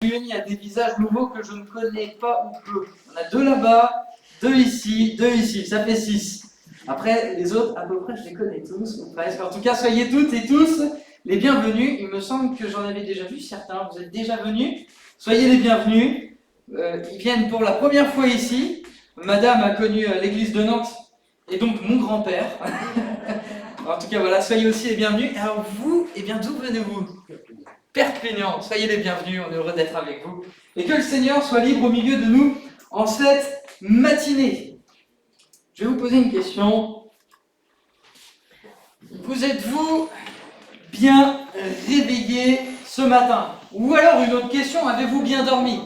Il y a des visages nouveaux que je ne connais pas ou peu. On a deux là-bas, deux ici, ça fait 6. Après, les autres, à peu près, je les connais tous, ou presque. En tout cas, soyez toutes et tous les bienvenus. Il me semble que j'en avais déjà vu certains. Vous êtes déjà venus. Soyez les bienvenus. Ils viennent pour la première fois ici. Madame a connu l'église de Nantes et donc mon grand-père. En tout cas, voilà, soyez aussi les bienvenus. Alors vous, eh bien, d'où venez-vous ? Perpignan, soyez les bienvenus, on est heureux d'être avec vous. Et que le Seigneur soit libre au milieu de nous en cette matinée. Je vais vous poser une question. Vous êtes-vous bien réveillé ce matin ? Ou alors une autre question, avez-vous bien dormi ?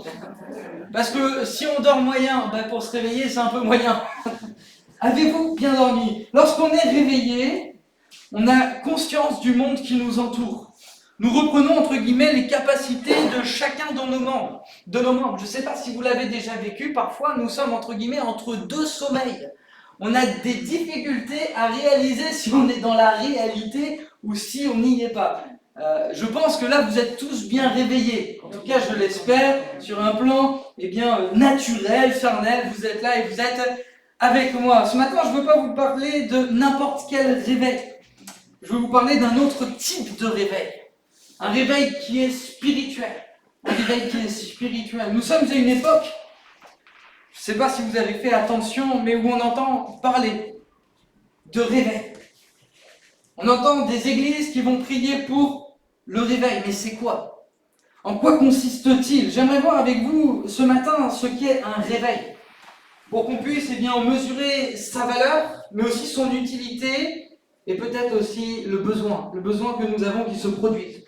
Parce que si on dort moyen, pour se réveiller, c'est un peu moyen. Avez-vous bien dormi ? Lorsqu'on est réveillé, on a conscience du monde qui nous entoure. Nous reprenons, entre guillemets, les capacités de chacun de nos membres. Je ne sais pas si vous l'avez déjà vécu, parfois nous sommes, entre guillemets, entre deux sommeils. On a des difficultés à réaliser si on est dans la réalité ou si on n'y est pas. Je pense que là, vous êtes tous bien réveillés. En tout cas, je l'espère, sur un plan naturel, charnel, vous êtes là et vous êtes avec moi. Ce matin, je ne veux pas vous parler de n'importe quel réveil. Je veux vous parler d'un autre type de réveil. Un réveil qui est spirituel. Nous sommes à une époque, je ne sais pas si vous avez fait attention, mais où on entend parler de réveil. On entend des églises qui vont prier pour le réveil. Mais c'est quoi ? En quoi consiste-t-il ? J'aimerais voir avec vous ce matin ce qu'est un réveil. Pour qu'on puisse en mesurer sa valeur, mais aussi son utilité, et peut-être aussi le besoin que nous avons qui se produise.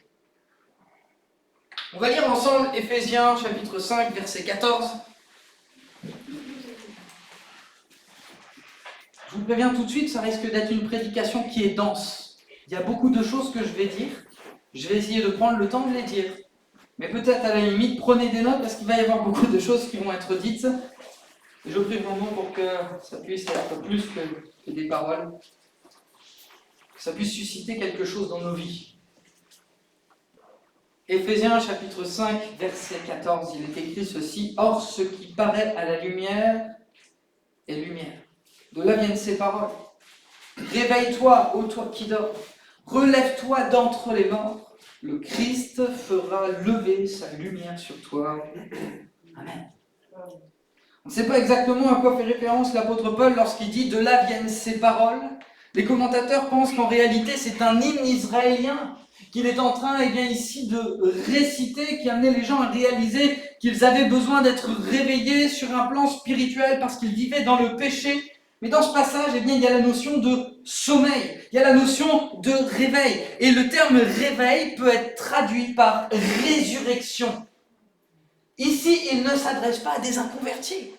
On va lire ensemble Éphésiens chapitre 5, verset 14. Je vous préviens tout de suite, ça risque d'être une prédication qui est dense. Il y a beaucoup de choses que je vais dire. Je vais essayer de prendre le temps de les dire. Mais peut-être à la limite, prenez des notes parce qu'il va y avoir beaucoup de choses qui vont être dites. Et je prie vraiment pour que ça puisse être plus que des paroles. Que ça puisse susciter quelque chose dans nos vies. Éphésiens chapitre 5, verset 14, il est écrit ceci. Or, ce qui paraît à la lumière est lumière. De là viennent ces paroles. Réveille-toi, ô toi qui dors. Relève-toi d'entre les morts. Le Christ fera lever sa lumière sur toi. Amen. On ne sait pas exactement à quoi fait référence l'apôtre Paul lorsqu'il dit de là viennent ces paroles. Les commentateurs pensent qu'en réalité c'est un hymne israélien qu'il est en train ici de réciter, qui amenait les gens à réaliser qu'ils avaient besoin d'être réveillés sur un plan spirituel parce qu'ils vivaient dans le péché. Mais dans ce passage, il y a la notion de sommeil, il y a la notion de réveil. Et le terme réveil peut être traduit par résurrection. Ici, il ne s'adresse pas à des inconvertis.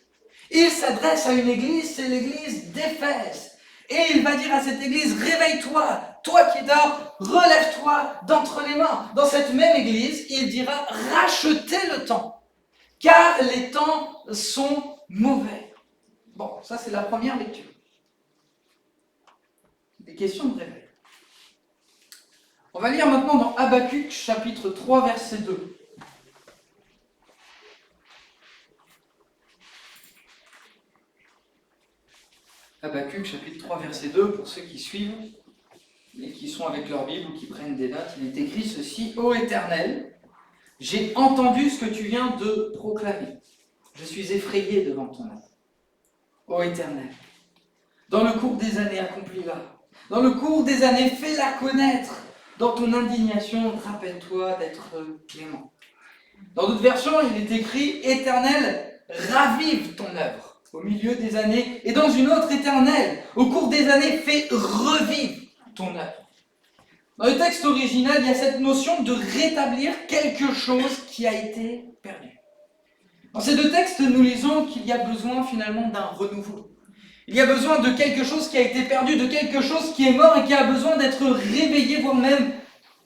Il s'adresse à une église, c'est l'église d'Éphèse. Et il va dire à cette église, réveille-toi, toi qui dors, relève-toi d'entre les morts. Dans cette même église, il dira, rachetez le temps, car les temps sont mauvais. Bon, ça c'est la première lecture. Des questions de réveil. On va lire maintenant dans Habacuc, chapitre 3, verset 2. Habacuc, chapitre 3, verset 2, pour ceux qui suivent et qui sont avec leur Bible ou qui prennent des notes, il est écrit ceci. Ô Éternel, j'ai entendu ce que tu viens de proclamer. Je suis effrayé devant ton œuvre. Ô Éternel, dans le cours des années, accomplis-la. Dans le cours des années, fais-la connaître. Dans ton indignation, rappelle-toi d'être clément. Dans d'autres versions, il est écrit, Éternel, ravive ton œuvre. Au milieu des années, et dans une autre éternelle, au cours des années, fais revivre ton œuvre. Dans le texte original, il y a cette notion de rétablir quelque chose qui a été perdu. Dans ces deux textes, nous lisons qu'il y a besoin finalement d'un renouveau. Il y a besoin de quelque chose qui a été perdu, de quelque chose qui est mort et qui a besoin d'être réveillé, voire même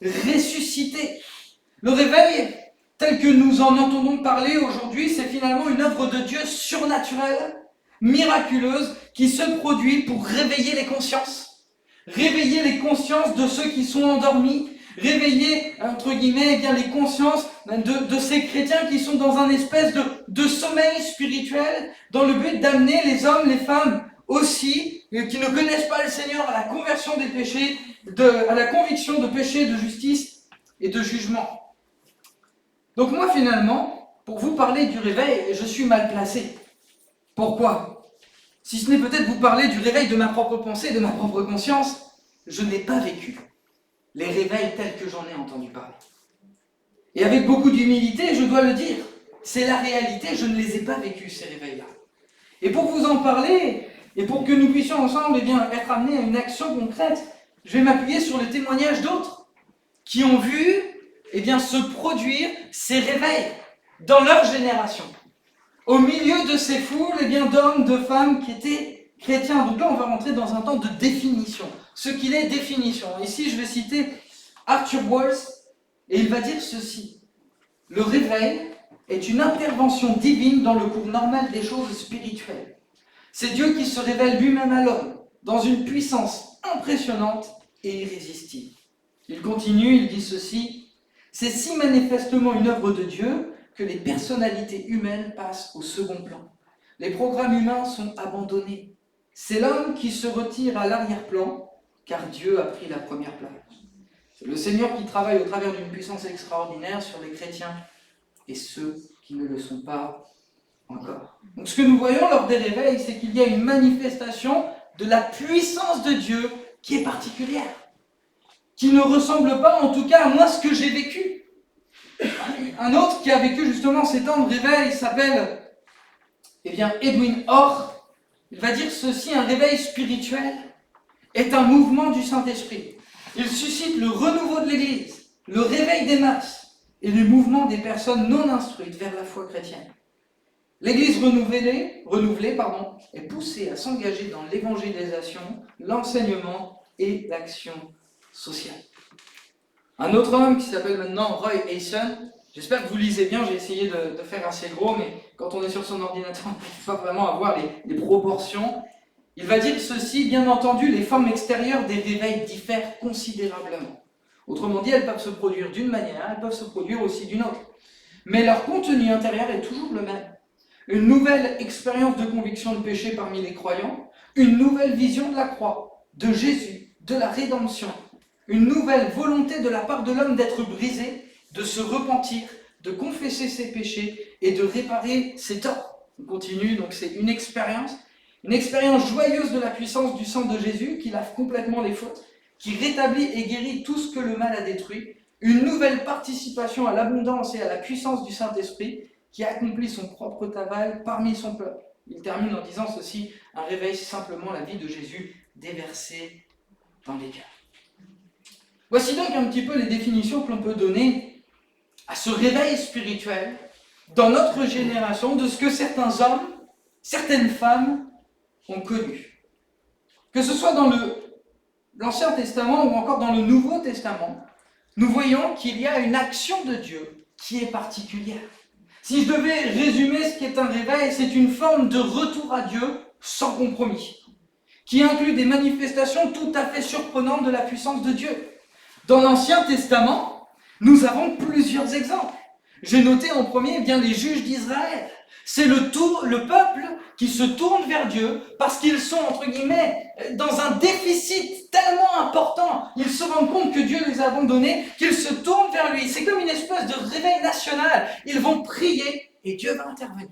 ressuscité. Le réveil, tel que nous en entendons parler aujourd'hui, c'est finalement une œuvre de Dieu surnaturelle, miraculeuse, qui se produit pour réveiller les consciences. Réveiller les consciences de ceux qui sont endormis, Réveiller, entre guillemets, eh bien, les consciences de ces chrétiens qui sont dans un espèce de sommeil spirituel, dans le but d'amener les hommes, les femmes aussi, qui ne connaissent pas le Seigneur, à la conversion des péchés, à la conviction de péché, de justice et de jugement. Donc moi, finalement, pour vous parler du réveil, je suis mal placé. Pourquoi ? Si ce n'est peut-être vous parler du réveil de ma propre pensée, de ma propre conscience, je n'ai pas vécu les réveils tels que j'en ai entendu parler. Et avec beaucoup d'humilité, je dois le dire, c'est la réalité, je ne les ai pas vécus, ces réveils-là. Et pour vous en parler, et pour que nous puissions ensemble être amenés à une action concrète, je vais m'appuyer sur le témoignage d'autres qui ont vu se produire ces réveils dans leur génération. Au milieu de ces foules d'hommes, de femmes qui étaient chrétiens. Donc là, on va rentrer dans un temps de définition. Ce qu'il est, définition. Ici, je vais citer Arthur Walls, et il va dire ceci. Le réveil est une intervention divine dans le cours normal des choses spirituelles. C'est Dieu qui se révèle lui-même à l'homme, dans une puissance impressionnante et irrésistible. Il continue, il dit ceci. C'est si manifestement une œuvre de Dieu que les personnalités humaines passent au second plan. Les programmes humains sont abandonnés. C'est l'homme qui se retire à l'arrière-plan, car Dieu a pris la première place. C'est le Seigneur qui travaille au travers d'une puissance extraordinaire sur les chrétiens et ceux qui ne le sont pas encore. Donc ce que nous voyons lors des réveils, c'est qu'il y a une manifestation de la puissance de Dieu qui est particulière, qui ne ressemble pas en tout cas à moi ce que j'ai vécu. Un autre qui a vécu justement ces temps de réveil, il s'appelle Edwin Orr. Il va dire ceci, un réveil spirituel est un mouvement du Saint-Esprit. Il suscite le renouveau de l'Église, le réveil des masses et le mouvement des personnes non instruites vers la foi chrétienne. L'Église renouvelée, est poussée à s'engager dans l'évangélisation, l'enseignement et l'action sociale. Un autre homme qui s'appelle maintenant Roy Ayson, j'espère que vous lisez bien, j'ai essayé de faire assez gros, mais quand on est sur son ordinateur, on ne peut pas vraiment avoir les proportions. Il va dire ceci, bien entendu, les formes extérieures des réveils diffèrent considérablement. Autrement dit, elles peuvent se produire d'une manière, elles peuvent se produire aussi d'une autre. Mais leur contenu intérieur est toujours le même. Une nouvelle expérience de conviction de péché parmi les croyants, une nouvelle vision de la croix, de Jésus, de la rédemption, une nouvelle volonté de la part de l'homme d'être brisé, de se repentir, de confesser ses péchés et de réparer ses torts. On continue, donc c'est une expérience joyeuse de la puissance du sang de Jésus qui lave complètement les fautes, qui rétablit et guérit tout ce que le mal a détruit, une nouvelle participation à l'abondance et à la puissance du Saint-Esprit qui accomplit son propre travail parmi son peuple. Il termine en disant ceci, un réveil, c'est simplement la vie de Jésus déversée dans les cœurs. Voici donc un petit peu les définitions que l'on peut donner à ce réveil spirituel dans notre génération de ce que certains hommes, certaines femmes ont connu. Que ce soit dans l'Ancien Testament ou encore dans le Nouveau Testament, nous voyons qu'il y a une action de Dieu qui est particulière. Si je devais résumer ce qu'est un réveil, c'est une forme de retour à Dieu sans compromis, qui inclut des manifestations tout à fait surprenantes de la puissance de Dieu. Dans l'Ancien Testament, nous avons plusieurs exemples. J'ai noté en premier les juges d'Israël. C'est le peuple qui se tourne vers Dieu parce qu'ils sont, entre guillemets, dans un déficit tellement important. Ils se rendent compte que Dieu les a abandonnés, qu'ils se tournent vers lui. C'est comme une espèce de réveil national. Ils vont prier et Dieu va intervenir.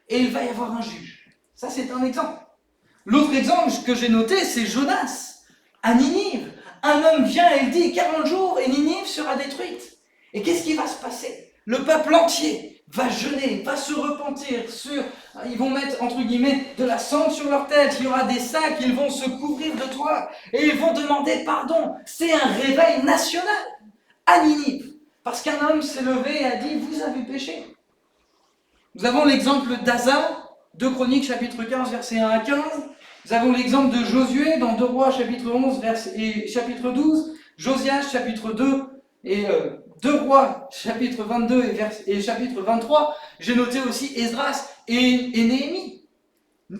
Et il va y avoir un juge. Ça, c'est un exemple. L'autre exemple que j'ai noté, c'est Jonas, à Ninive. Un homme vient et il dit 40 jours et Ninive sera détruite. Et qu'est-ce qui va se passer ? Le peuple entier va jeûner, va se repentir ils vont mettre, entre guillemets, de la cendre sur leur tête, il y aura des sacs, ils vont se couvrir de toit et ils vont demander pardon. C'est un réveil national à Ninive. Parce qu'un homme s'est levé et a dit, vous avez péché. Nous avons l'exemple d'Asa, 2 Chroniques, chapitre 15, versets 1 à 15. Nous avons l'exemple de Josué dans 2 Rois, chapitre 11 et chapitre 12. Josias, chapitre 2 et 2 Rois, chapitre 22 et chapitre 23. J'ai noté aussi Esdras et Néhémie.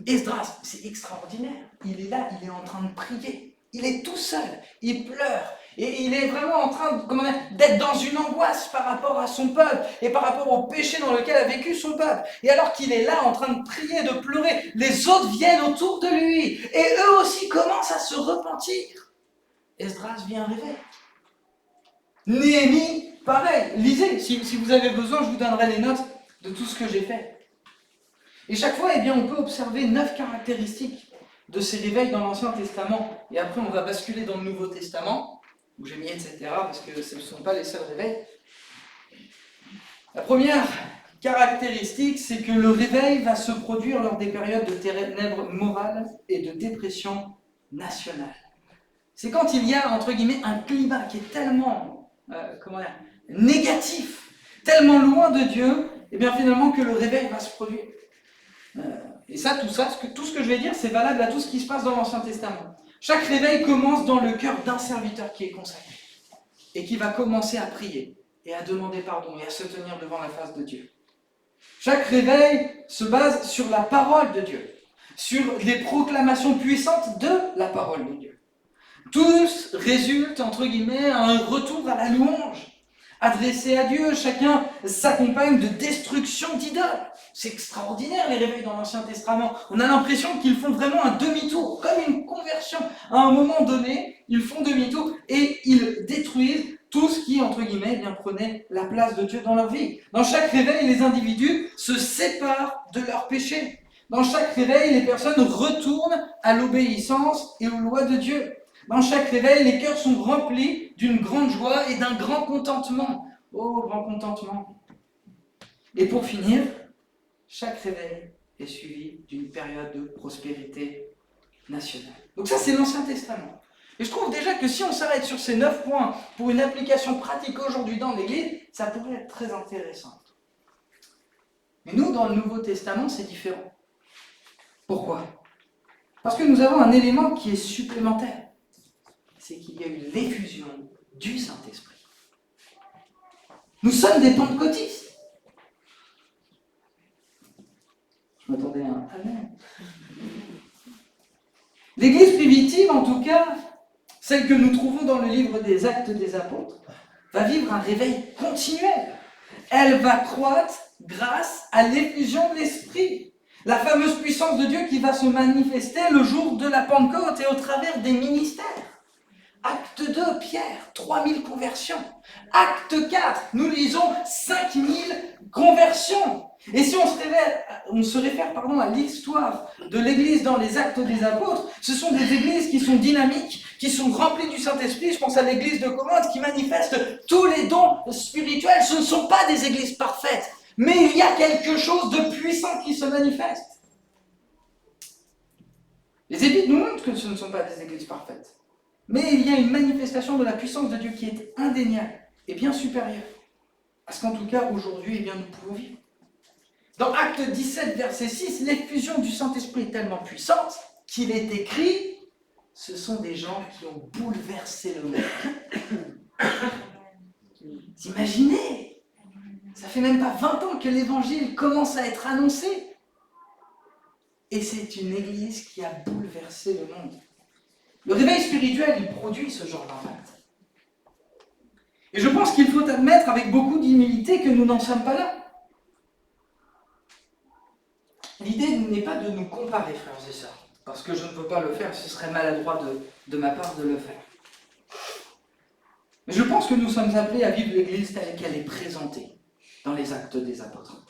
Esdras, c'est extraordinaire. Il est là, il est en train de prier. Il est tout seul, il pleure. Et il est vraiment en train d'être dans une angoisse par rapport à son peuple et par rapport au péché dans lequel a vécu son peuple. Et alors qu'il est là en train de prier, de pleurer, les autres viennent autour de lui et eux aussi commencent à se repentir. Esdras vit un réveil. Néhémie, pareil. Lisez, si vous avez besoin, je vous donnerai les notes de tout ce que j'ai fait. Et chaque fois, on peut observer 9 caractéristiques de ces réveils dans l'Ancien Testament. Et après, on va basculer dans le Nouveau Testament, où j'ai mis etc., parce que ce ne sont pas les seuls réveils. La première caractéristique, c'est que le réveil va se produire lors des périodes de ténèbres morales et de dépression nationale. C'est quand il y a, entre guillemets, un climat qui est tellement négatif, tellement loin de Dieu, et bien finalement que le réveil va se produire. Et ça, tout ce que je vais dire, c'est valable à tout ce qui se passe dans l'Ancien Testament. Chaque réveil commence dans le cœur d'un serviteur qui est consacré, et qui va commencer à prier, et à demander pardon, et à se tenir devant la face de Dieu. Chaque réveil se base sur la parole de Dieu, sur les proclamations puissantes de la parole de Dieu. Tous résultent, entre guillemets, à un retour à la louange, adressé à Dieu. Chacun s'accompagne de destruction d'idoles. C'est extraordinaire les réveils dans l'Ancien Testament. On a l'impression qu'ils font vraiment un demi-tour, comme une conversion. À un moment donné, ils font demi-tour et ils détruisent tout ce qui, entre guillemets, prenait la place de Dieu dans leur vie. Dans chaque réveil, les individus se séparent de leurs péchés. Dans chaque réveil, les personnes retournent à l'obéissance et aux lois de Dieu. Dans chaque réveil, les cœurs sont remplis d'une grande joie et d'un grand contentement. Oh, grand contentement. Et pour finir, chaque réveil est suivi d'une période de prospérité nationale. Donc ça, c'est l'Ancien Testament. Et je trouve déjà que si on s'arrête sur ces 9 points pour une application pratique aujourd'hui dans l'Église, ça pourrait être très intéressant. Mais nous, dans le Nouveau Testament, c'est différent. Pourquoi ? Parce que nous avons un élément qui est supplémentaire. C'est qu'il y a eu l'effusion du Saint-Esprit. Nous sommes des pentecôtistes. Je m'attendais à un amen. L'Église primitive, en tout cas, celle que nous trouvons dans le livre des Actes des Apôtres, va vivre un réveil continuel. Elle va croître grâce à l'effusion de l'Esprit. La fameuse puissance de Dieu qui va se manifester le jour de la Pentecôte et au travers des ministères. Acte 2, Pierre, 3000 conversions. Acte 4, nous lisons 5000 conversions. Et si on se réfère à l'histoire de l'Église dans les Actes des Apôtres, ce sont des églises qui sont dynamiques, qui sont remplies du Saint-Esprit. Je pense à l'Église de Corinthe qui manifeste tous les dons spirituels. Ce ne sont pas des églises parfaites, mais il y a quelque chose de puissant qui se manifeste. Les Épîtres nous montrent que ce ne sont pas des églises parfaites. Mais il y a une manifestation de la puissance de Dieu qui est indéniable et bien supérieure à ce qu'en tout cas aujourd'hui nous pouvons vivre. Dans Acte 17, verset 6, l'effusion du Saint-Esprit est tellement puissante qu'il est écrit « Ce sont des gens qui ont bouleversé le monde. » Vous imaginez ? Ça fait même pas 20 ans que l'évangile commence à être annoncé. Et c'est une église qui a bouleversé le monde. Le réveil spirituel, il produit ce genre d'impact. Et je pense qu'il faut admettre avec beaucoup d'humilité que nous n'en sommes pas là. L'idée n'est pas de nous comparer, frères et sœurs, parce que je ne peux pas le faire, ce serait maladroit de ma part de le faire. Mais je pense que nous sommes appelés à vivre l'Église telle qu'elle est présentée dans les Actes des Apôtres.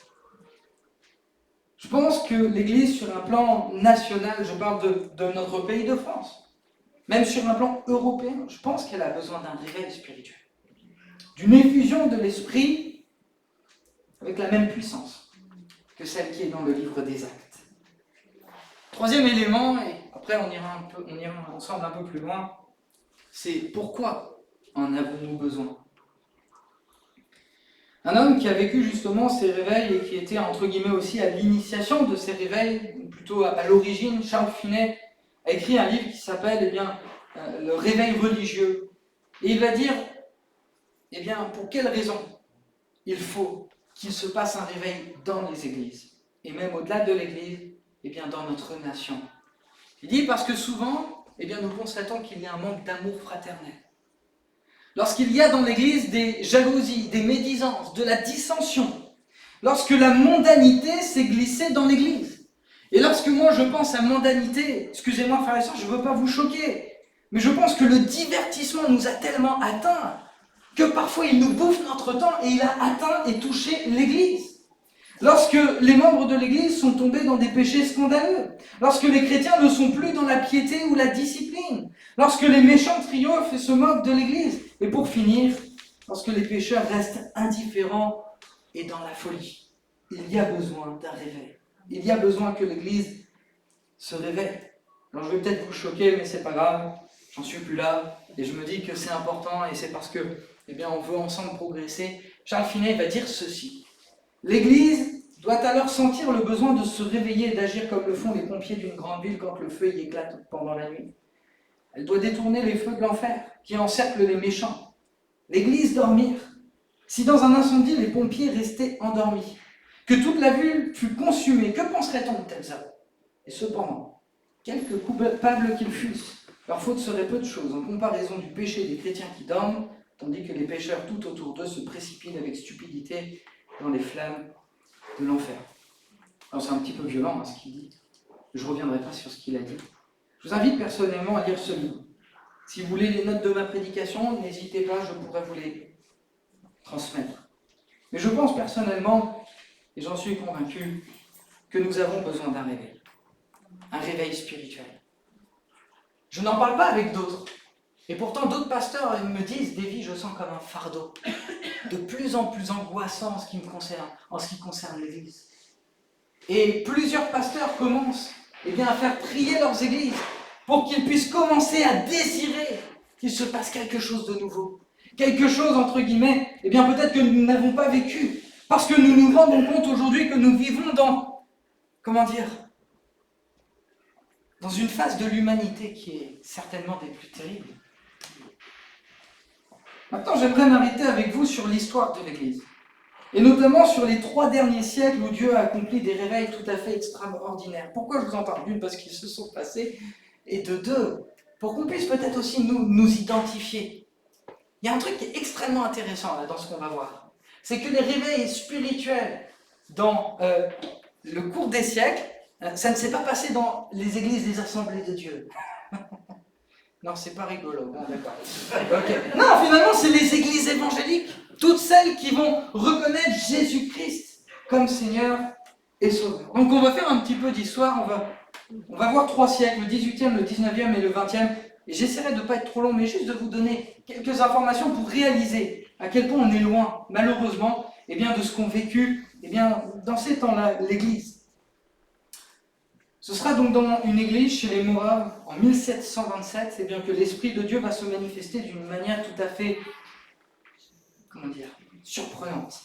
Je pense que l'Église, sur un plan national, je parle de notre pays de France, même sur un plan européen, je pense qu'elle a besoin d'un réveil spirituel, d'une effusion de l'esprit avec la même puissance que celle qui est dans le livre des Actes. Troisième élément, et après on ira ensemble un peu plus loin, c'est pourquoi en avons-nous besoin ? Un homme qui a vécu justement ces réveils et qui était entre guillemets aussi à l'initiation de ces réveils, ou plutôt à l'origine, Charles Finet, a écrit un livre qui s'appelle Le réveil religieux. Et il va dire, pour quelle raison il faut qu'il se passe un réveil dans les églises, et même au-delà de l'église, dans notre nation. Il dit parce que souvent, nous constatons qu'il y a un manque d'amour fraternel. lorsqu'il y a dans l'Église des jalousies, des médisances, de la dissension, lorsque la mondanité s'est glissée dans l'Église. Et lorsque moi je pense à mondanité, excusez-moi frères et sœurs, je ne veux pas vous choquer, mais je pense que le divertissement nous a tellement atteints que parfois il nous bouffe notre temps et il a atteint et touché l'Église. Lorsque les membres de l'Église sont tombés dans des péchés scandaleux, lorsque les chrétiens ne sont plus dans la piété ou la discipline, lorsque les méchants triomphent et se moquent de l'Église, et pour finir, lorsque les pécheurs restent indifférents et dans la folie. Il y a besoin d'un réveil. Il y a besoin que l'Église se réveille. Alors je vais peut-être vous choquer, mais c'est pas grave, j'en suis plus là, et je me dis que c'est important, et c'est parce que, on veut ensemble progresser. Charles Finet va dire ceci. L'Église doit alors sentir le besoin de se réveiller et d'agir comme le font les pompiers d'une grande ville quand le feu y éclate pendant la nuit. Elle doit détourner les feux de l'enfer qui encerclent les méchants. L'Église dormir. Si dans un incendie, les pompiers restaient endormis, que toute la ville fût consumée, que penserait-on de tels hommes? Et cependant, quelque coupables qu'ils fussent, leur faute serait peu de choses en comparaison du péché des chrétiens qui dorment, tandis que les pécheurs tout autour d'eux se précipitent avec stupidité dans les flammes de l'enfer. Alors c'est un petit peu violent ce qu'il dit. Je ne reviendrai pas sur ce qu'il a dit. Je vous invite personnellement à lire ce livre. Si vous voulez les notes de ma prédication, n'hésitez pas, je pourrais vous les transmettre. Mais je pense personnellement, et j'en suis convaincu, que nous avons besoin d'un réveil. Un réveil spirituel. Je n'en parle pas avec d'autres. Et pourtant, d'autres pasteurs me disent, Davy, je sens comme un fardeau, de plus en plus angoissant en ce qui concerne l'Église. Et plusieurs pasteurs commencent à faire prier leurs églises pour qu'ils puissent commencer à désirer qu'il se passe quelque chose de nouveau. Quelque chose, entre guillemets, peut-être que nous n'avons pas vécu, parce que nous nous rendons compte aujourd'hui que nous vivons dans une phase de l'humanité qui est certainement des plus terribles. Maintenant, j'aimerais m'arrêter avec vous sur l'histoire de l'Église, et notamment sur les 3 derniers siècles où Dieu a accompli des réveils tout à fait extraordinaires. Pourquoi je vous en parle? D'une, parce qu'ils se sont passés, et de 2, pour qu'on puisse peut-être aussi nous identifier. Il y a un truc qui est extrêmement intéressant là, dans ce qu'on va voir. C'est que les réveils spirituels dans le cours des siècles, ça ne s'est pas passé dans les églises des assemblées de Dieu. Non, c'est pas rigolo, bon d'accord. Okay. Non, finalement, c'est les églises évangéliques, toutes celles qui vont reconnaître Jésus-Christ comme Seigneur et Sauveur. Donc on va faire un petit peu d'histoire, on va voir 3 siècles, le 18e, le 19e et le 20e, et j'essaierai de ne pas être trop long, mais juste de vous donner quelques informations pour réaliser à quel point on est loin, malheureusement, de ce qu'ont vécu dans ces temps-là l'Église. Ce sera donc dans une église chez les Moraves en 1727 que l'Esprit de Dieu va se manifester d'une manière tout à fait, surprenante.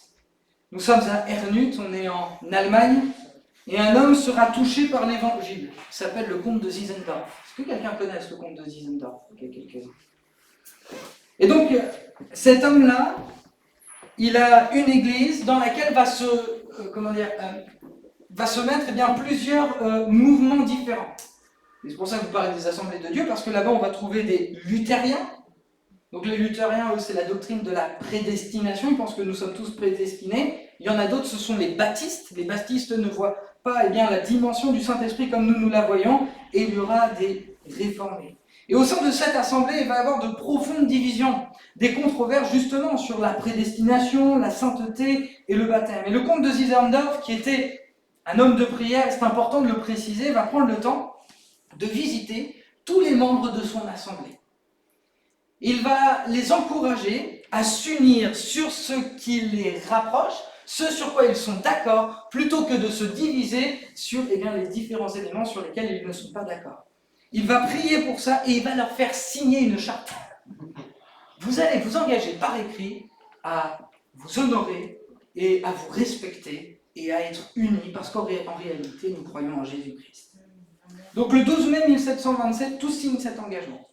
Nous sommes à Ernut, on est en Allemagne, et un homme sera touché par l'évangile. Il s'appelle le comte de Zinzendorf. Est-ce que quelqu'un connaît le comte de Zinzendorf? Okay, quelques-uns. Et donc, cet homme-là, il a une église dans laquelle va se mettre plusieurs mouvements différents. Et c'est pour ça que vous parlez des assemblées de Dieu, parce que là-bas on va trouver des luthériens. Donc les luthériens, eux, c'est la doctrine de la prédestination, ils pensent que nous sommes tous prédestinés. Il y en a d'autres, ce sont les baptistes. Les baptistes ne voient pas la dimension du Saint-Esprit comme nous la voyons, et il y aura des réformés. Et au sein de cette assemblée, il va y avoir de profondes divisions, des controverses justement sur la prédestination, la sainteté et le baptême. Et le comte de Zinzendorf, qui était un homme de prière, c'est important de le préciser, va prendre le temps de visiter tous les membres de son assemblée. Il va les encourager à s'unir sur ce qui les rapproche, ce sur quoi ils sont d'accord, plutôt que de se diviser sur les différents éléments sur lesquels ils ne sont pas d'accord. Il va prier pour ça et il va leur faire signer une charte. Vous allez vous engager par écrit à vous honorer et à vous respecter et à être unis, parce qu'en réalité, nous croyons en Jésus-Christ. Donc le 12 mai 1727, tous signent cet engagement.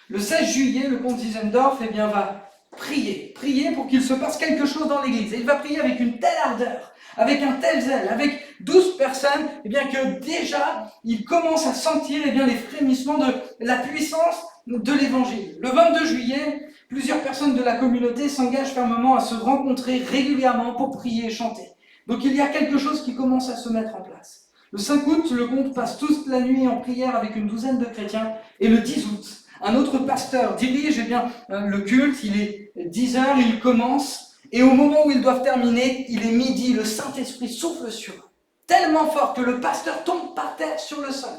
Le 16 juillet, le comte Zinzendorf va prier pour qu'il se passe quelque chose dans l'église. Et il va prier avec une telle ardeur, avec un tel zèle, avec 12 personnes, que déjà, il commence à sentir les frémissements de la puissance de l'évangile. Le 22 juillet, Plusieurs personnes de la communauté s'engagent fermement à se rencontrer régulièrement pour prier et chanter. Donc il y a quelque chose qui commence à se mettre en place. Le 5 août, le comte passe toute la nuit en prière avec une douzaine de chrétiens, et le 10 août, un autre pasteur dirige le culte, il est 10 heures, il commence, et au moment où ils doivent terminer, il est midi, le Saint-Esprit souffle sur eux, tellement fort que le pasteur tombe par terre sur le sol.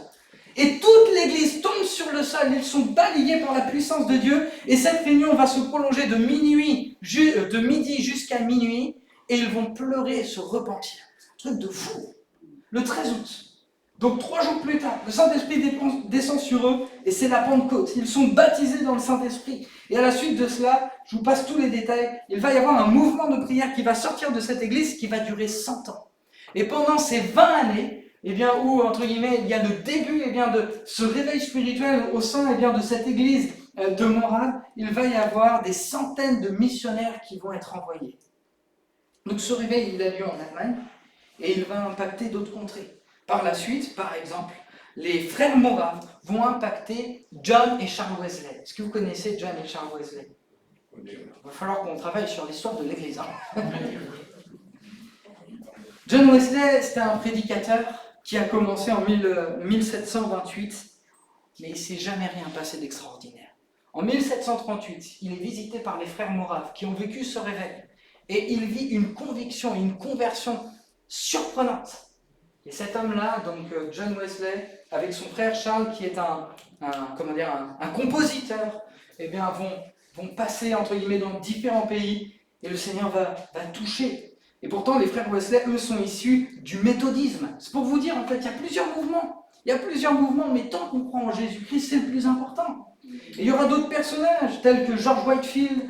Et toute l'église tombe sur le sol, ils sont balayés par la puissance de Dieu, et cette réunion va se prolonger de midi jusqu'à minuit, et ils vont pleurer et se repentir. Un truc de fou. Le 13 août, donc 3 jours plus tard, le Saint-Esprit descend sur eux, et c'est la Pentecôte. Ils sont baptisés dans le Saint-Esprit. Et à la suite de cela, je vous passe tous les détails, il va y avoir un mouvement de prière qui va sortir de cette église, qui va durer 100 ans. Et pendant ces 20 années, où, entre guillemets, il y a le début de ce réveil spirituel au sein de cette église de Morale, il va y avoir des centaines de missionnaires qui vont être envoyés. Donc ce réveil, il a lieu en Allemagne, et il va impacter d'autres contrées. Par la suite, par exemple, les frères moraves vont impacter John et Charles Wesley. Est-ce que vous connaissez John et Charles Wesley? Il va falloir qu'on travaille sur l'histoire de l'église. John Wesley, c'était un prédicateur qui a commencé en 1728, mais il ne s'est jamais rien passé d'extraordinaire. En 1738, il est visité par les frères moraves qui ont vécu ce réveil, et il vit une conviction et une conversion surprenante. Et cet homme-là, donc John Wesley, avec son frère Charles, qui est un compositeur, vont passer, entre guillemets, dans différents pays, et le Seigneur va toucher. Et pourtant, les frères Wesley, eux, sont issus du méthodisme. C'est pour vous dire, en fait, il y a plusieurs mouvements. Mais tant qu'on croit en Jésus-Christ, c'est le plus important. Et il y aura d'autres personnages, tels que George Whitefield,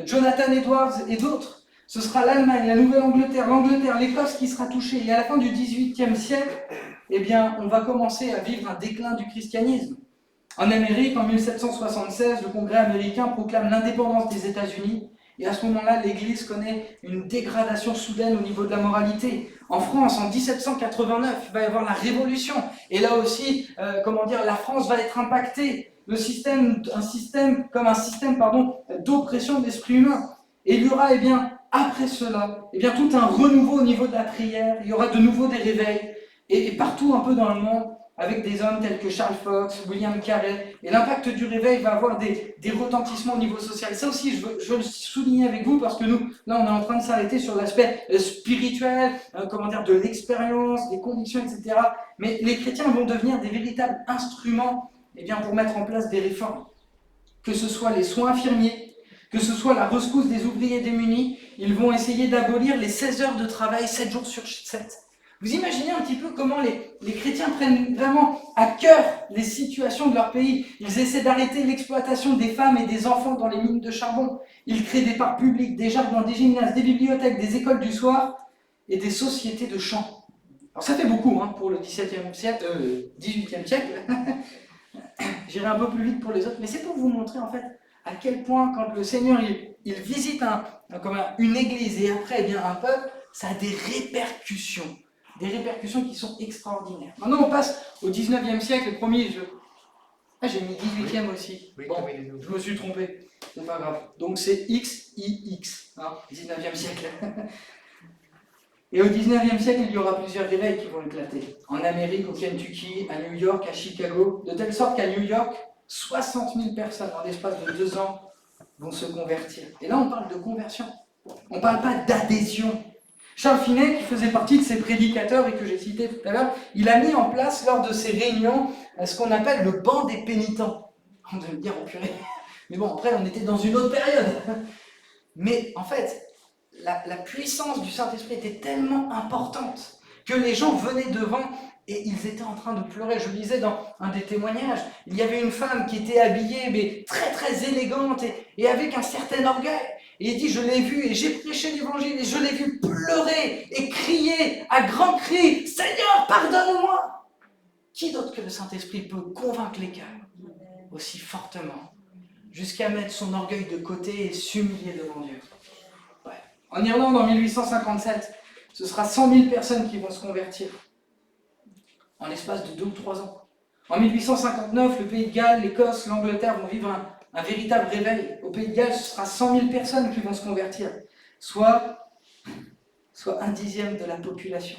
Jonathan Edwards et d'autres. Ce sera l'Allemagne, la Nouvelle-Angleterre, l'Angleterre, l'Écosse qui sera touchée. Et à la fin du XVIIIe siècle, on va commencer à vivre un déclin du christianisme. En Amérique, en 1776, le Congrès américain proclame l'indépendance des États-Unis. Et à ce moment-là, l'Église connaît une dégradation soudaine au niveau de la moralité. En France, en 1789, il va y avoir la Révolution. Et là aussi, la France va être impactée. Un système d'oppression de l'esprit humain. Et il y aura, après cela, tout un renouveau au niveau de la prière. Il y aura de nouveau des réveils. Et partout un peu dans le monde, avec des hommes tels que Charles Fox, William Carey. Et l'impact du réveil va avoir des retentissements au niveau social. Ça aussi, je veux le souligner avec vous, parce que nous, là, on est en train de s'arrêter sur l'aspect spirituel, de l'expérience, des convictions, etc. Mais les chrétiens vont devenir des véritables instruments pour mettre en place des réformes. Que ce soit les soins infirmiers, que ce soit la rescousse des ouvriers démunis, ils vont essayer d'abolir les 16 heures de travail, 7 jours sur 7. Vous imaginez un petit peu comment les chrétiens prennent vraiment à cœur les situations de leur pays. Ils essaient d'arrêter l'exploitation des femmes et des enfants dans les mines de charbon. Ils créent des parcs publics, des jardins, des gymnases, des bibliothèques, des écoles du soir et des sociétés de chant. Alors ça fait beaucoup pour le XVIIIe siècle. J'irai un peu plus vite pour les autres, mais c'est pour vous montrer en fait à quel point quand le Seigneur il visite une église et après un peuple, ça a des répercussions. Des répercussions qui sont extraordinaires. Maintenant, on passe au 19e siècle, le premier jeu. Ah, j'ai mis 18e aussi. Bon, je me suis trompé. C'est pas grave. Donc c'est XIX, 19e siècle. Et au 19e siècle, il y aura plusieurs réveils qui vont éclater. En Amérique, au Kentucky, à New York, à Chicago, de telle sorte qu'à New York, 60 000 personnes en l'espace de 2 ans vont se convertir. Et là, on parle de conversion. On ne parle pas d'adhésion. Charles Finet, qui faisait partie de ces prédicateurs et que j'ai cité tout à l'heure, il a mis en place lors de ces réunions ce qu'on appelle le banc des pénitents. On devait me dire, oh purée. Mais bon, après, on était dans une autre période. Mais en fait, la puissance du Saint-Esprit était tellement importante que les gens venaient devant et ils étaient en train de pleurer. Je lisais dans un des témoignages, il y avait une femme qui était habillée, mais très très élégante et avec un certain orgueil. Et il dit, je l'ai vu et j'ai prêché l'évangile et je l'ai vu pleurer et crier à grands cris, Seigneur, pardonne-moi. Qui d'autre que le Saint-Esprit peut convaincre les cœurs aussi fortement, jusqu'à mettre son orgueil de côté et s'humilier devant Dieu? Ouais. En Irlande, en 1857, ce sera 100 000 personnes qui vont se convertir en l'espace de 2 ou 3 ans. En 1859, le Pays de Galles, l'Écosse, l'Angleterre vont vivre un véritable réveil. Au Pays de Galles, ce sera 100 000 personnes qui vont se convertir, soit 1/10 de la population.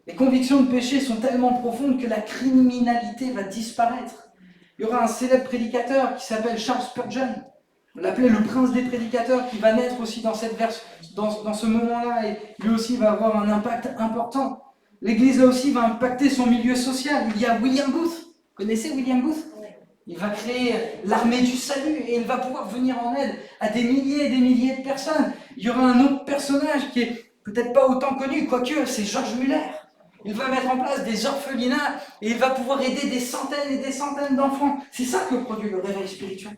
Les convictions de péché sont tellement profondes que la criminalité va disparaître. Il y aura un célèbre prédicateur qui s'appelle Charles Spurgeon. On l'appelait le prince des prédicateurs, qui va naître aussi dans ce moment-là, et lui aussi va avoir un impact important. L'Église, là aussi, va impacter son milieu social. Il y a William Booth. Vous connaissez William Booth? Il va créer l'armée du salut et il va pouvoir venir en aide à des milliers et des milliers de personnes. Il y aura un autre personnage qui est peut-être pas autant connu, quoique c'est George Muller. Il va mettre en place des orphelinats et il va pouvoir aider des centaines et des centaines d'enfants. C'est ça que produit le réveil spirituel.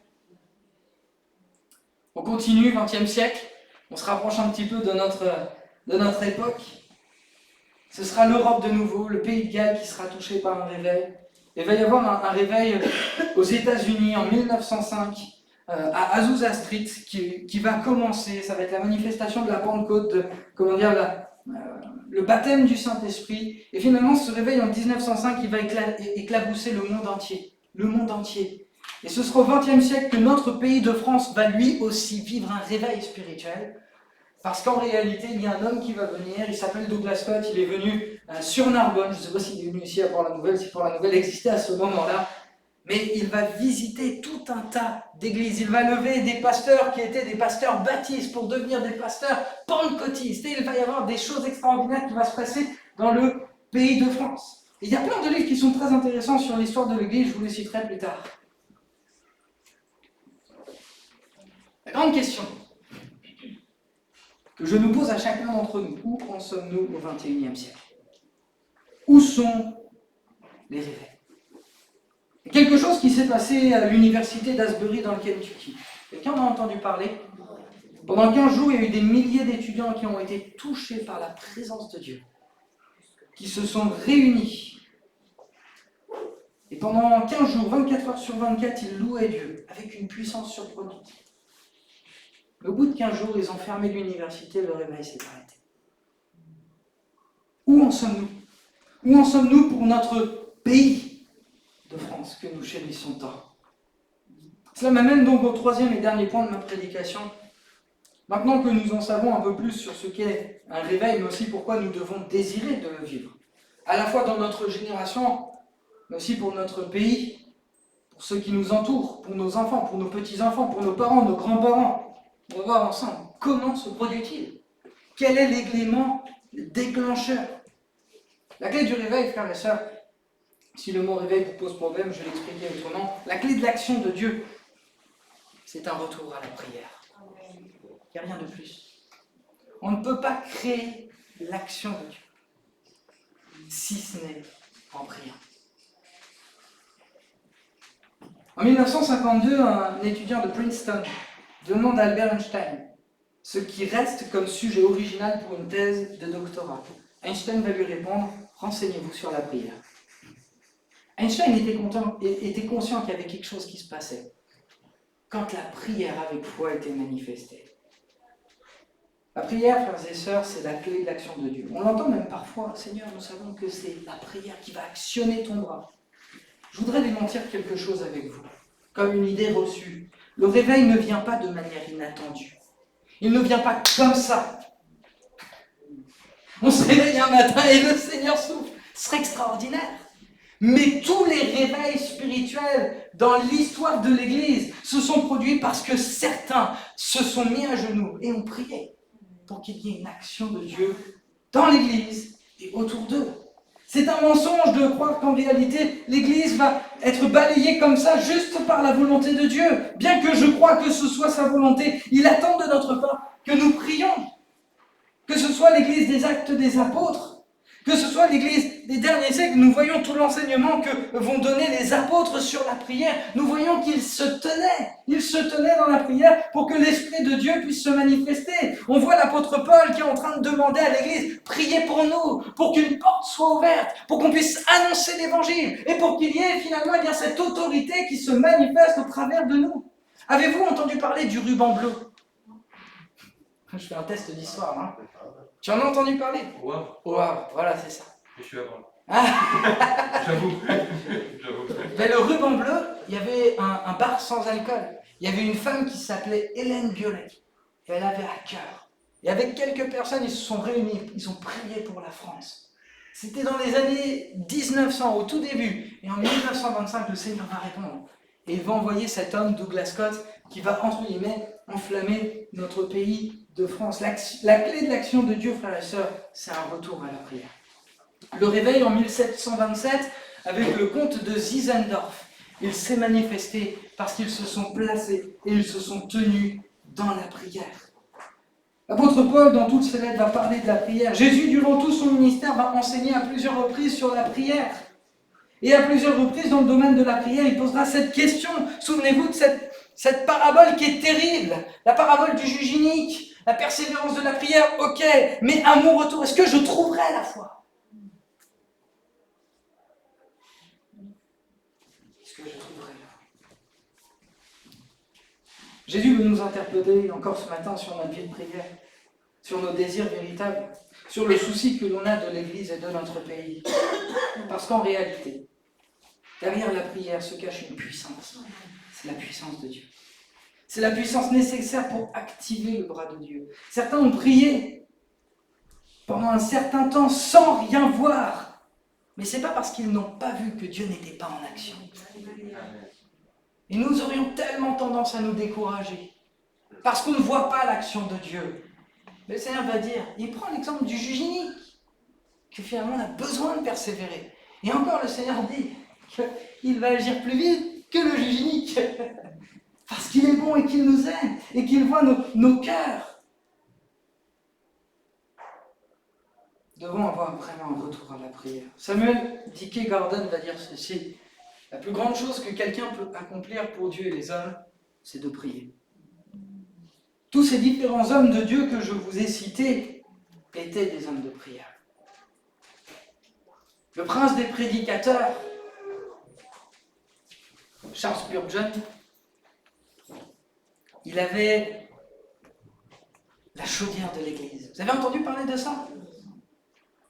On continue, 20e siècle, on se rapproche un petit peu de notre époque. Ce sera l'Europe de nouveau, le Pays de Galles qui sera touché par un réveil. Il va y avoir un réveil aux États-Unis en 1905, à Azusa Street, qui va commencer. Ça va être la manifestation de la Pentecôte, le baptême du Saint-Esprit. Et finalement, ce réveil en 1905, il va éclabousser le monde entier. Le monde entier. Et ce sera au XXe siècle que notre pays de France va lui aussi vivre un réveil spirituel. Parce qu'en réalité, il y a un homme qui va venir, il s'appelle Douglas Scott, il est venu sur Narbonne, je ne sais pas s'il est venu ici à Port-la-Nouvelle, si Port-la-Nouvelle existait à ce moment-là, mais il va visiter tout un tas d'églises, il va lever des pasteurs qui étaient des pasteurs baptistes pour devenir des pasteurs pentecôtistes, et il va y avoir des choses extraordinaires qui vont se passer dans le pays de France. Et il y a plein de livres qui sont très intéressants sur l'histoire de l'Église, je vous les citerai plus tard. La grande question que je nous pose à chacun d'entre nous, où en sommes-nous au XXIe siècle? Où sont les réveils? Il y a quelque chose qui s'est passé à l'université d'Asbury dans le Kentucky. Quelqu'un en a entendu parler? Pendant 15 jours, il y a eu des milliers d'étudiants qui ont été touchés par la présence de Dieu, qui se sont réunis. Et pendant 15 jours, 24 heures sur 24, ils louaient Dieu avec une puissance surprenante. Au bout de 15 jours, ils ont fermé l'université, le réveil s'est arrêté. Où en sommes-nous? Où en sommes-nous pour notre pays de France que nous chérissons tant? Cela m'amène donc au troisième et dernier point de ma prédication. Maintenant que nous en savons un peu plus sur ce qu'est un réveil, mais aussi pourquoi nous devons désirer de le vivre, à la fois dans notre génération, mais aussi pour notre pays, pour ceux qui nous entourent, pour nos enfants, pour nos petits-enfants, pour nos parents, nos grands-parents. On va voir ensemble comment se produit-il. Quel est l'élément déclencheur? La clé du réveil, frères et sœurs, si le mot réveil vous pose problème, je l'expliquerai autrement. La clé de l'action de Dieu, c'est un retour à la prière. Il n'y a rien de plus. On ne peut pas créer l'action de Dieu, si ce n'est en priant. En 1952, un étudiant de Princeton demande à Albert Einstein ce qui reste comme sujet original pour une thèse de doctorat. Einstein va lui répondre « Renseignez-vous sur la prière ». Einstein était conscient qu'il y avait quelque chose qui se passait quand la prière avec foi était manifestée. La prière, frères et sœurs, c'est la clé de l'action de Dieu. On l'entend même parfois, Seigneur, nous savons que c'est la prière qui va actionner ton bras. Je voudrais démentir quelque chose avec vous, comme une idée reçue. Le réveil ne vient pas de manière inattendue. Il ne vient pas comme ça. On se réveille un matin et le Seigneur souffle. Ce serait extraordinaire. Mais tous les réveils spirituels dans l'histoire de l'Église se sont produits parce que certains se sont mis à genoux et ont prié pour qu'il y ait une action de Dieu dans l'Église et autour d'eux. C'est un mensonge de croire qu'en réalité, l'Église va être balayée comme ça juste par la volonté de Dieu. Bien que je crois que ce soit sa volonté, il attend de notre part que nous prions. Que ce soit l'Église des Actes des Apôtres, que ce soit l'Église des derniers siècles, nous voyons tout l'enseignement que vont donner les apôtres sur la prière. Nous voyons qu'ils se tenaient dans la prière pour que l'Esprit de Dieu puisse se manifester. On voit l'apôtre Paul qui est en train de demander à l'Église, priez pour nous, pour qu'une porte soit ouverte, pour qu'on puisse annoncer l'Évangile et pour qu'il y ait finalement cette autorité qui se manifeste au travers de nous. Avez-vous entendu parler du ruban bleu? Je fais un test d'histoire, hein. Tu en as entendu parler? Au Havre, voilà, c'est ça. Je suis avant. Ah. J'avoue. Ben, le ruban bleu, il y avait un bar sans alcool. Il y avait une femme qui s'appelait Hélène Biolay. Et elle avait à cœur. Et avec quelques personnes, ils se sont réunis. Ils ont prié pour la France. C'était dans les années 1900, au tout début. Et en 1925, le Seigneur va répondre. Et il va envoyer cet homme, Douglas Scott, qui va, entre guillemets, enflammer notre pays de France. La clé de l'action de Dieu, frères et sœurs, c'est un retour à la prière. Le réveil en 1727, avec le comte de Zinzendorf, il s'est manifesté parce qu'ils se sont placés et ils se sont tenus dans la prière. L'apôtre Paul, dans toutes ses lettres, va parler de la prière. Jésus, durant tout son ministère, va enseigner à plusieurs reprises sur la prière. Et à plusieurs reprises, dans le domaine de la prière, il posera cette question. Souvenez-vous de cette parabole qui est terrible, la parabole du juge inique, la persévérance de la prière, ok, mais à mon retour, est-ce que je trouverai la foi? Est-ce que je trouverai la foi? Jésus veut nous interpeller encore ce matin sur notre vie de prière, sur nos désirs véritables, sur le souci que l'on a de l'Église et de notre pays. Parce qu'en réalité, derrière la prière se cache une puissance. C'est la puissance de Dieu. C'est la puissance nécessaire pour activer le bras de Dieu. Certains ont prié pendant un certain temps sans rien voir. Mais ce n'est pas parce qu'ils n'ont pas vu que Dieu n'était pas en action. Et nous aurions tellement tendance à nous décourager. Parce qu'on ne voit pas l'action de Dieu. Mais le Seigneur va dire, il prend l'exemple du juge inique, que finalement on a besoin de persévérer. Et encore le Seigneur dit qu'il va agir plus vite que le juge inique. Parce qu'il est bon et qu'il nous aime et qu'il voit nos cœurs. Nous devons avoir vraiment un retour à la prière. Samuel Dickey Gordon va dire ceci. La plus grande chose que quelqu'un peut accomplir pour Dieu et les hommes, c'est de prier. Tous ces différents hommes de Dieu que je vous ai cités étaient des hommes de prière. Le prince des prédicateurs, Charles Spurgeon, il avait la chaudière de l'église. Vous avez entendu parler de ça?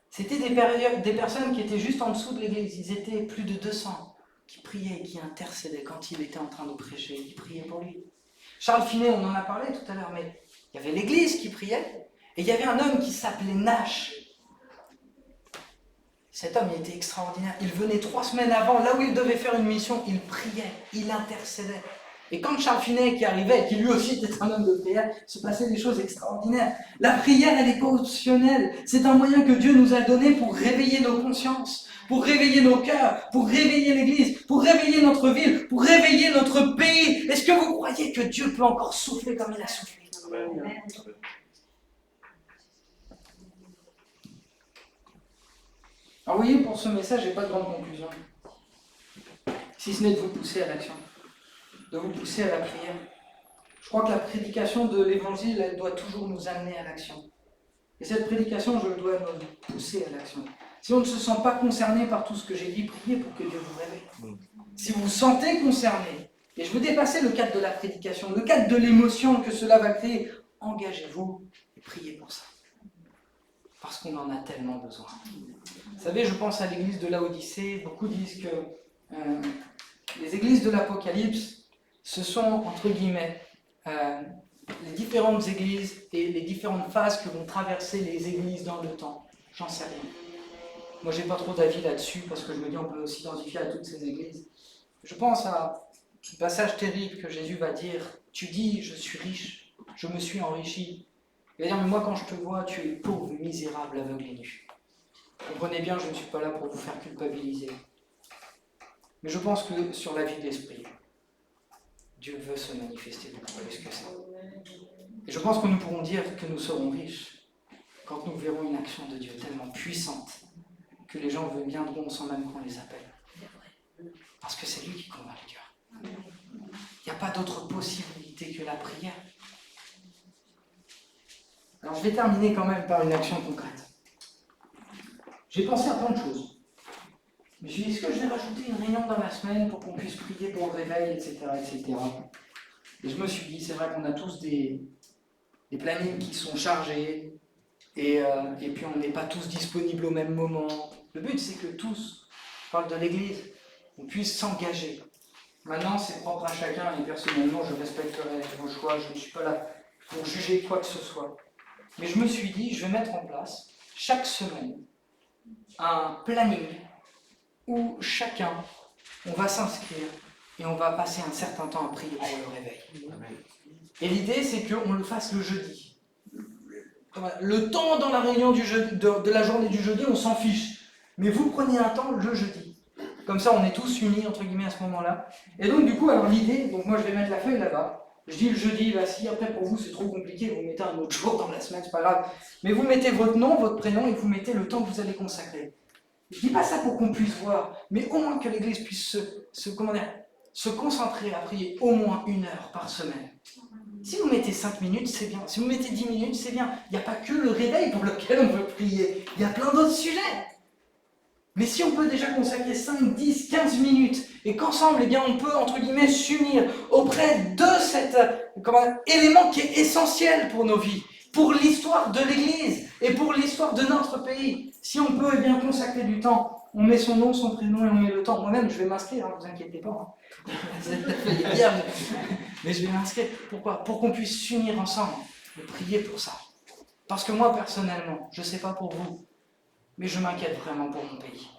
C'était des personnes qui étaient juste en dessous de l'église. Ils étaient plus de 200 qui priaient, qui intercédaient quand il était en train de prêcher. Ils priaient pour lui. Charles Finet, on en a parlé tout à l'heure, mais il y avait l'église qui priait et il y avait un homme qui s'appelait Nash. Cet homme, il était extraordinaire. Il venait 3 semaines avant, là où il devait faire une mission, il priait, il intercédait. Et quand Charles Finet qui arrivait, qui lui aussi était un homme de prière, se passaient des choses extraordinaires. La prière, elle n'est pas optionnelle. C'est un moyen que Dieu nous a donné pour réveiller nos consciences, pour réveiller nos cœurs, pour réveiller l'Église, pour réveiller notre ville, pour réveiller notre pays. Est-ce que vous croyez que Dieu peut encore souffler comme il a soufflé? Amen. Alors vous voyez, pour ce message, je n'ai pas de grande conclusion. Si ce n'est de vous pousser à l'action, de vous pousser à la prière. Je crois que la prédication de l'Évangile, elle doit toujours nous amener à l'action. Et cette prédication, je dois nous pousser à l'action. Si on ne se sent pas concerné par tout ce que j'ai dit, priez pour que Dieu vous réveille. Si vous vous sentez concerné, et je veux dépasser le cadre de la prédication, le cadre de l'émotion que cela va créer, engagez-vous et priez pour ça. Parce qu'on en a tellement besoin. Vous savez, je pense à l'église de Laodicée. Beaucoup disent que les églises de l'Apocalypse, ce sont, entre guillemets, les différentes églises et les différentes phases que vont traverser les églises dans le temps. J'en sais rien. Moi, j'ai pas trop d'avis là-dessus, parce que je me dis on peut s'identifier à toutes ces églises. Je pense à ce passage terrible que Jésus va dire, tu dis, je suis riche, je me suis enrichi. Il va dire, mais moi, quand je te vois, tu es pauvre, misérable, aveugle et nu. Comprenez bien, je ne suis pas là pour vous faire culpabiliser. Mais je pense que sur la vie d'esprit, Dieu veut se manifester beaucoup plus que ça. Et je pense que nous pourrons dire que nous serons riches quand nous verrons une action de Dieu tellement puissante que les gens viendront sans même qu'on les appelle. Parce que c'est lui qui convainc le cœur. Il n'y a pas d'autre possibilité que la prière. Alors je vais terminer quand même par une action concrète. J'ai pensé à plein de choses. Je me suis dit, est-ce que je vais rajouter une réunion dans la semaine pour qu'on puisse prier pour le réveil, etc., etc. Et je me suis dit, c'est vrai qu'on a tous des plannings qui sont chargés, et puis on n'est pas tous disponibles au même moment. Le but, c'est que tous, je parle de l'Église, on puisse s'engager Maintenant, c'est propre à chacun et personnellement, je respecterai vos choix. Je ne suis pas là pour juger quoi que ce soit. Mais je me suis dit, je vais mettre en place chaque semaine un planning où chacun, on va s'inscrire et on va passer un certain temps à prier pour le réveil. Et l'idée, c'est qu'on le fasse le jeudi. Le temps dans la réunion de la journée du jeudi, on s'en fiche. Mais vous prenez un temps le jeudi. Comme ça, on est tous unis, entre guillemets, à ce moment-là. Et donc, du coup, alors l'idée, donc moi, je vais mettre la feuille là-bas. Je dis le jeudi, bah si après pour vous c'est trop compliqué, vous mettez un autre jour dans la semaine, c'est pas grave. Mais vous mettez votre nom, votre prénom et vous mettez le temps que vous allez consacrer. Je dis pas ça pour qu'on puisse voir, mais au moins que l'Église puisse se concentrer à prier au moins 1 heure par semaine. Si vous mettez 5 minutes, c'est bien. Si vous mettez 10 minutes, c'est bien. Il n'y a pas que le réveil pour lequel on veut prier. Il y a plein d'autres sujets. Mais si on peut déjà consacrer 5, 10, 15 minutes et qu'ensemble, eh bien, on peut, entre guillemets, s'unir auprès de cet élément qui est essentiel pour nos vies, pour l'histoire de l'Église et pour l'histoire de notre pays. Si on peut, eh bien, consacrer du temps, on met son nom, son prénom et on met le temps. Moi-même, je vais m'inscrire, ne vous inquiétez pas. Mais je vais m'inscrire. Pourquoi ? Pour qu'on puisse s'unir ensemble et prier pour ça. Parce que moi, personnellement, je ne sais pas pour vous, mais je m'inquiète vraiment pour mon pays.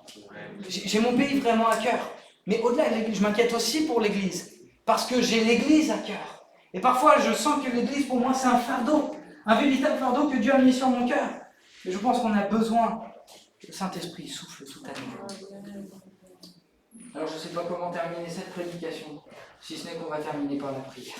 J'ai mon pays vraiment à cœur. Mais au-delà de l'Église, je m'inquiète aussi pour l'Église. Parce que j'ai l'Église à cœur. Et parfois, je sens que l'Église, pour moi, c'est un fardeau. Un véritable fardeau que Dieu a mis sur mon cœur. Et je pense qu'on a besoin que le Saint-Esprit souffle tout à nous. Alors, je ne sais pas comment terminer cette prédication, si ce n'est qu'on va terminer par la prière.